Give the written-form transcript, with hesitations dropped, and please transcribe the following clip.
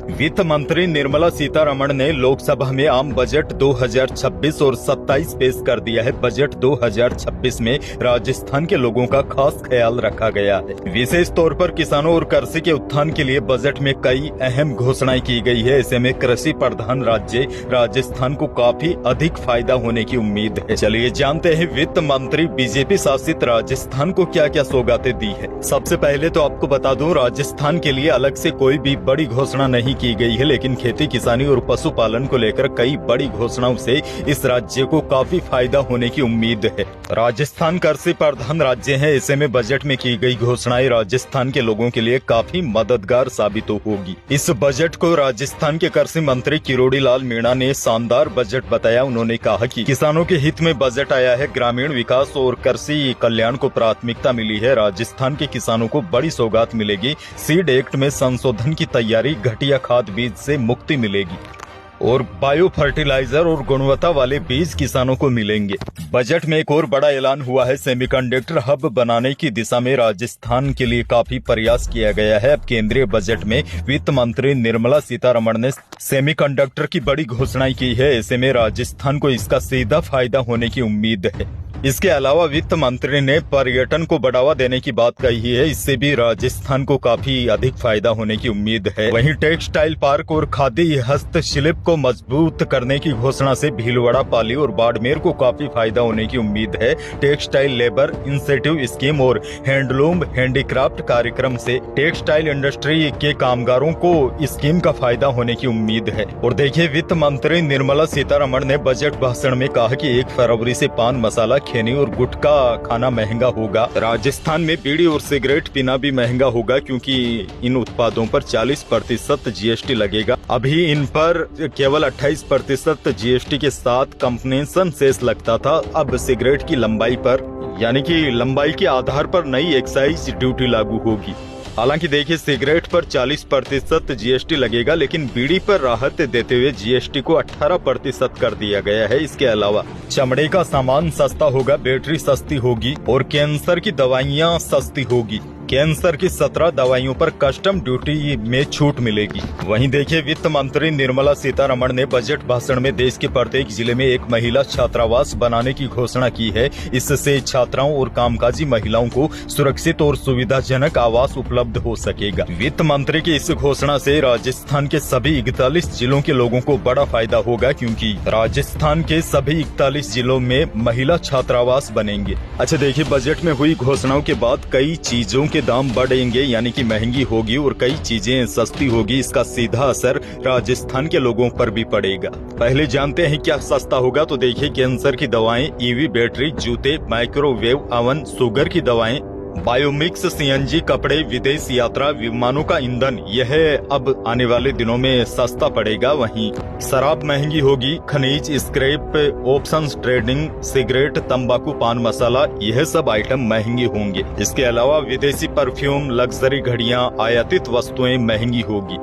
वित्त मंत्री निर्मला सीतारमण ने लोकसभा में आम बजट 2026 और 27 पेश कर दिया है। बजट 2026 में राजस्थान के लोगों का खास ख्याल रखा गया है। विशेष तौर पर किसानों और कृषि के उत्थान के लिए बजट में कई अहम घोषणाएं की गई है। ऐसे में कृषि प्रधान राज्य राजस्थान को काफी अधिक फायदा होने की उम्मीद है। चलिए जानते हैं वित्त मंत्री बीजेपी शासित राजस्थान को क्या क्या सौगातें दी है। सबसे पहले तो आपको बता दूं, राजस्थान के लिए अलग से कोई भी बड़ी घोषणा नहीं की गई है, लेकिन खेती किसानी और पशुपालन को लेकर कई बड़ी घोषणाओं से इस राज्य को काफी फायदा होने की उम्मीद है। राजस्थान कृषि प्रधान राज्य है, ऐसे में बजट में की गई घोषणाएं राजस्थान के लोगों के लिए काफी मददगार साबित होगी। इस बजट को राजस्थान के कृषि मंत्री किरोड़ी लाल मीणा ने शानदार बजट बताया। उन्होंने कहा कि किसानों के हित में बजट आया है, ग्रामीण विकास और कृषि कल्याण को प्राथमिकता मिली है। राजस्थान के किसानों को बड़ी सौगात मिलेगी। सीड एक्ट में संशोधन की तैयारी, घटिया खाद बीज से मुक्ति मिलेगी और बायो फर्टिलाइजर और गुणवत्ता वाले बीज किसानों को मिलेंगे। बजट में एक और बड़ा ऐलान हुआ है। सेमीकंडक्टर हब बनाने की दिशा में राजस्थान के लिए काफी प्रयास किया गया है। अब केंद्रीय बजट में वित्त मंत्री निर्मला सीतारमण ने सेमीकंडक्टर की बड़ी घोषणाएं की है। ऐसे में राजस्थान को इसका सीधा फायदा होने की उम्मीद है। इसके अलावा वित्त मंत्री ने पर्यटन को बढ़ावा देने की बात कही है। इससे भी राजस्थान को काफी अधिक फायदा होने की उम्मीद है। वहीं टेक्सटाइल पार्क और खादी हस्तशिल्प को मजबूत करने की घोषणा से भीलवाड़ा, पाली और बाड़मेर को काफी फायदा होने की उम्मीद है। टेक्सटाइल लेबर इंसेंटिव स्कीम और हैंडलूम हैंडीक्राफ्ट कार्यक्रम से टेक्सटाइल इंडस्ट्री के कामगारों को स्कीम का फायदा होने की उम्मीद है। और देखिए, वित्त मंत्री निर्मला सीतारमण ने बजट भाषण में कहा कि 1 फरवरी से पान मसाला, खैनी और गुटखा खाना महंगा होगा। राजस्थान में बीड़ी और सिगरेट पीना भी महंगा होगा, क्योंकि इन उत्पादों पर 40% जीएसटी लगेगा। अभी इन पर केवल 28% जीएसटी के साथ कंपनसेशन सेस लगता था। अब सिगरेट की लंबाई पर, यानी कि लंबाई के आधार पर नई एक्साइज ड्यूटी लागू होगी। हालांकि देखिए, सिगरेट पर 40% जीएसटी लगेगा, लेकिन बीड़ी पर राहत देते हुए जीएसटी को 18% कर दिया गया है। इसके अलावा चमड़े का सामान सस्ता होगा, बैटरी सस्ती होगी और कैंसर की दवाइयां सस्ती होगी। कैंसर की 17 दवाइयों पर कस्टम ड्यूटी में छूट मिलेगी। वहीं देखिए, वित्त मंत्री निर्मला सीतारमण ने बजट भाषण में देश के प्रत्येक जिले में एक महिला छात्रावास बनाने की घोषणा की है। इससे छात्राओं और कामकाजी महिलाओं को सुरक्षित और सुविधाजनक आवास उपलब्ध हो सकेगा। वित्त मंत्री की इस घोषणा से राजस्थान के सभी 41 जिलों के लोगों को बड़ा फायदा होगा, क्योंकि राजस्थान के सभी 41 जिलों में महिला छात्रावास बनेंगे। अच्छा देखिए, बजट में हुई घोषणाओं के बाद कई चीजों के दाम बढ़ेंगे, यानी कि महंगी होगी, और कई चीजें सस्ती होगी। इसका सीधा असर राजस्थान के लोगों पर भी पड़ेगा। पहले जानते हैं क्या सस्ता होगा। तो देखिए, कैंसर की दवाएं, ईवी बैटरी, जूते, माइक्रोवेव ओवन, शुगर की दवाएं, बायोमिक्स, सीएनजी, कपड़े, विदेश यात्रा, विमानों का ईंधन, यह अब आने वाले दिनों में सस्ता पड़ेगा। वहीं शराब महंगी होगी, खनिज, स्क्रैप ऑप्शंस, ट्रेडिंग, सिगरेट, तंबाकू, पान मसाला, यह सब आइटम महंगे होंगे। इसके अलावा विदेशी परफ्यूम, लग्जरी घड़ियां, आयातित वस्तुएं महंगी होगी।